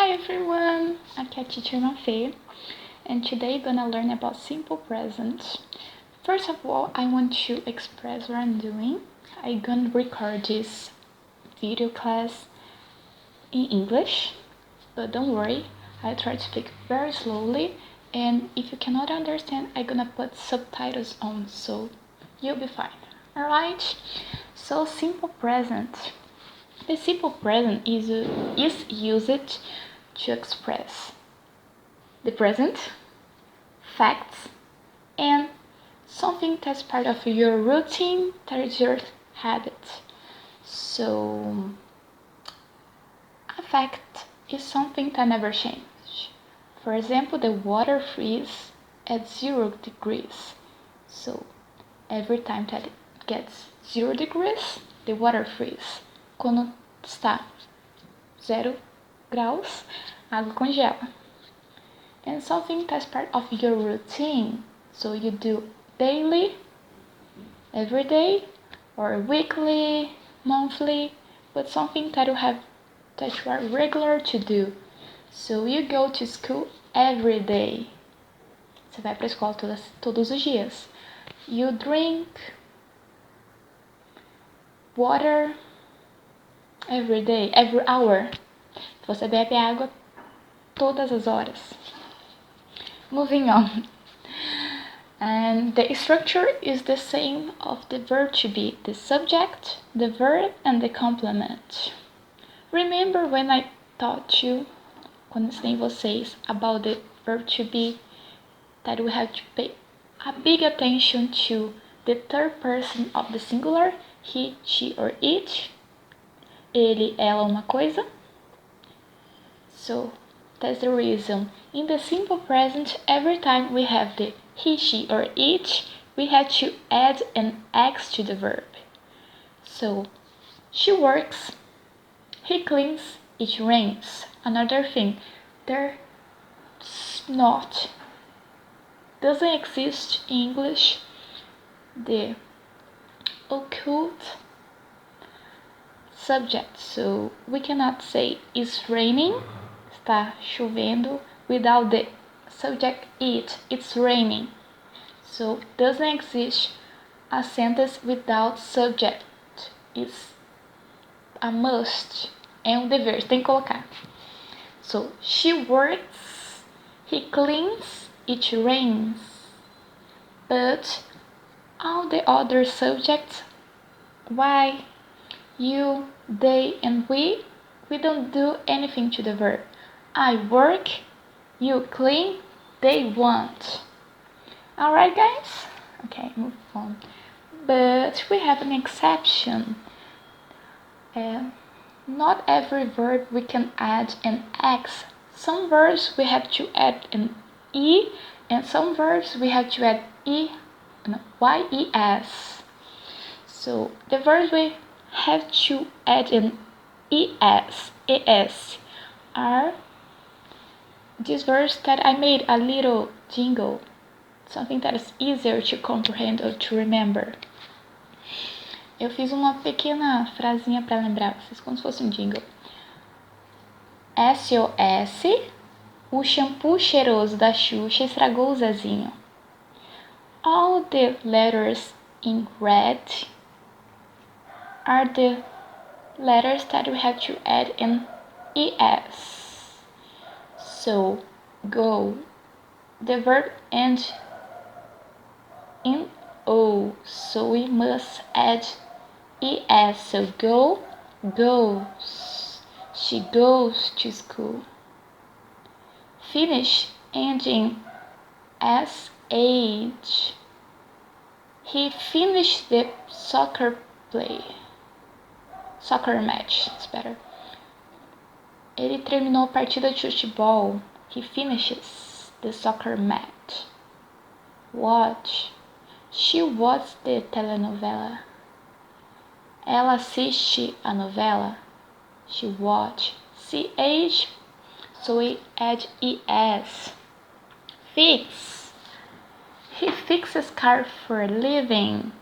Hi everyone, aqui é a Teacher Mafê, and today we're gonna learn about simple present. First of all, I want to express what I'm doing. I'm gonna record this video class in English, but don't worry, I try to speak very slowly, and if you cannot understand, I'm gonna put subtitles on, so you'll be fine. Alright? So simple present. The simple present is used to express the present, facts, and something that's part of your routine, that is your habit. So, a fact is something that never changes. For example, the water freezes at 0 degrees. So, every time that it gets 0 degrees, the water freezes. Quando está 0 graus, a água congela. And something that's part of your routine. So you do daily, every day, or weekly, monthly, but something that you are regular to do. So you go to school every day. Você vai para a escola todos os dias. You drink water every day, every hour. Você bebe água todas as horas. Moving on. And the structure is the same of the verb to be: the subject, the verb, and the complement. Remember when I taught you, quando ensinei vocês, about the verb to be, that we have to pay a big attention to the third person of the singular, he, she, or it. Ele, ela, uma coisa. So, that's the reason. In the simple present, every time we have the he, she, or it, we have to add an X to the verb. So, she works, he cleans, it rains. Another thing, there's not, doesn't exist in English, the occult subject. So, we cannot say it's raining, está chovendo, without the subject it, it's raining. So, doesn't exist a sentence without subject. It's a must. É um dever, tem que colocar. So, she works, he cleans, it rains. But all the other subjects, why, you, they, and we don't do anything to the verb. I work, you clean, they want. Alright guys? Okay, move on. But we have an exception. Not every verb we can add an X. Some verbs we have to add an E, and some verbs we have to add YES. So the verbs we have to add an ES are these verbs that I made a little jingle, something that is easier to comprehend or to remember. Eu fiz uma pequena frasinha para lembrar vocês, como se fosse um jingle. SOS, o shampoo cheiroso da Xuxa estragou o Zezinho. All the letters in red are the letters that we have to add an ES. So, go. The verb ends in O, so we must add ES. So, go, goes. She goes to school. Finish ending SH. He finished the soccer match, it's better. Ele terminou a partida de futebol. He finishes the soccer match. Watch. She watched the telenovela. Ela assiste a novela. She watched. CH, so we add ES. Fix. He fixes cars for a living.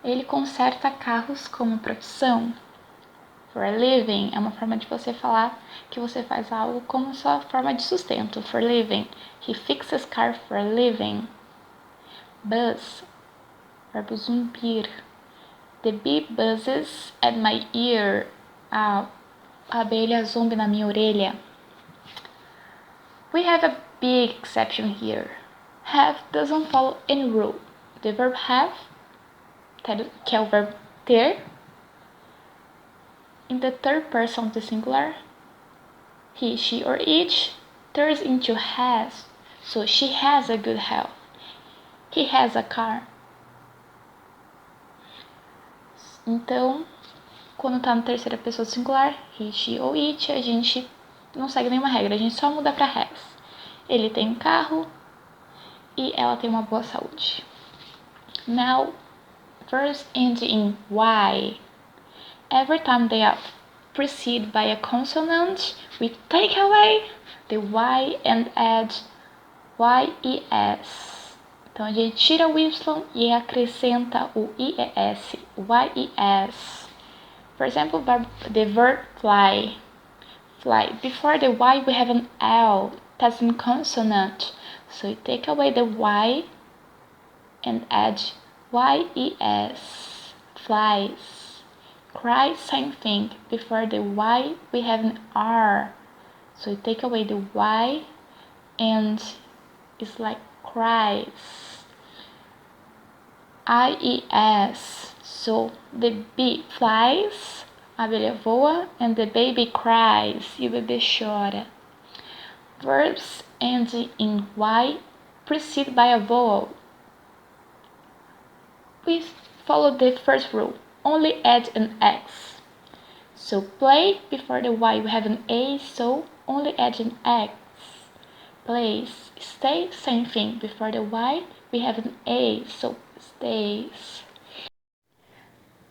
Ele conserta carros como profissão. For a living é uma forma de você falar que você faz algo como sua forma de sustento. For living. He fixes car for a living. Buzz, verbo zumbir. The bee buzzes at my ear. A abelha zumbi na minha orelha. We have a big exception here. Have doesn't follow any rule. The verb have, que é o verbo ter, in the third person of the singular, he, she, or it, turns into has. So she has a good health. He has a car. Então, quando tá na terceira pessoa singular, he, she ou it, a gente não segue nenhuma regra, a gente só muda pra has. Ele tem um carro e ela tem uma boa saúde. Now, verbs end in y. Every time they are preceded by a consonant, we take away the y and add yes. Então a gente tira o y e acrescenta o ies, yes. For example, the verb fly. Fly. Before the y we have an l, that's in consonant. So you take away the y and add yes. Flies. Cry, same thing. Before the y we have an r. So you take away the y and it's like cries. ies. So the bee flies, a abelha voa, and the baby cries, e o bebê chora. Verbs ending in y preceded by a vowel. We follow the first rule, only add an x. So play, before the y we have an a, so only add an x. Plays. Stay, same thing, before the y we have an a, so stays.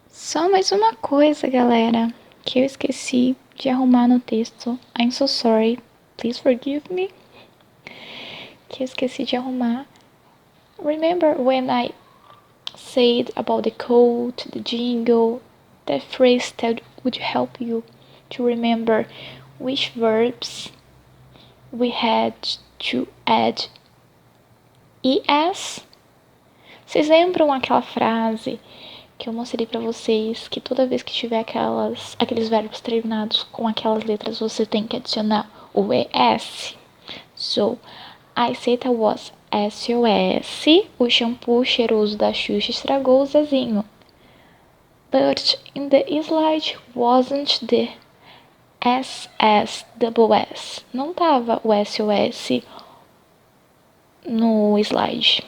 Só mais uma coisa, galera, que eu esqueci de arrumar no texto. I'm so sorry, please forgive me. Que eu esqueci de arrumar. Remember when I said about the code, the jingle, that phrase that would help you to remember which verbs we had to add es? Vocês lembram aquela frase que eu mostrei pra vocês, que toda vez que tiver aqueles verbos terminados com aquelas letras, você tem que adicionar o es? So, I said I was SOS, o shampoo cheiroso da Xuxa estragou o Zezinho. But in the slide wasn't the SSSS. Não tava o SOS no slide.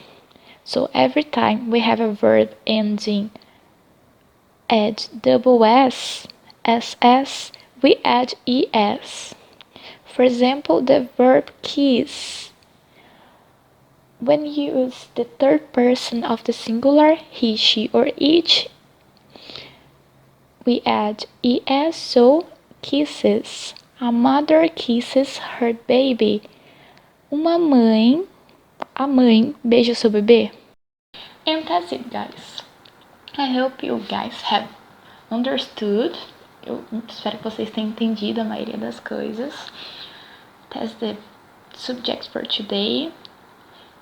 So every time we have a verb ending add SS, we add ES. For example, the verb kiss. When you use the third person of the singular, he, she, or it, we add ES, so kisses. A mother kisses her baby. A mãe beija seu bebê. And that's it, guys. I hope you guys have understood. Eu espero que vocês tenham entendido a maioria das coisas. That's the subject for today.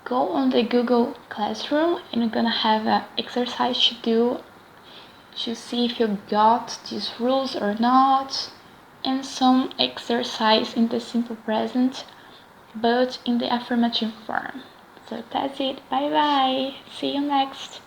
Go on the Google Classroom and you're gonna have an exercise to do to see if you got these rules or not, and some exercise in the simple present but in the affirmative form. So that's it. Bye bye. See you next.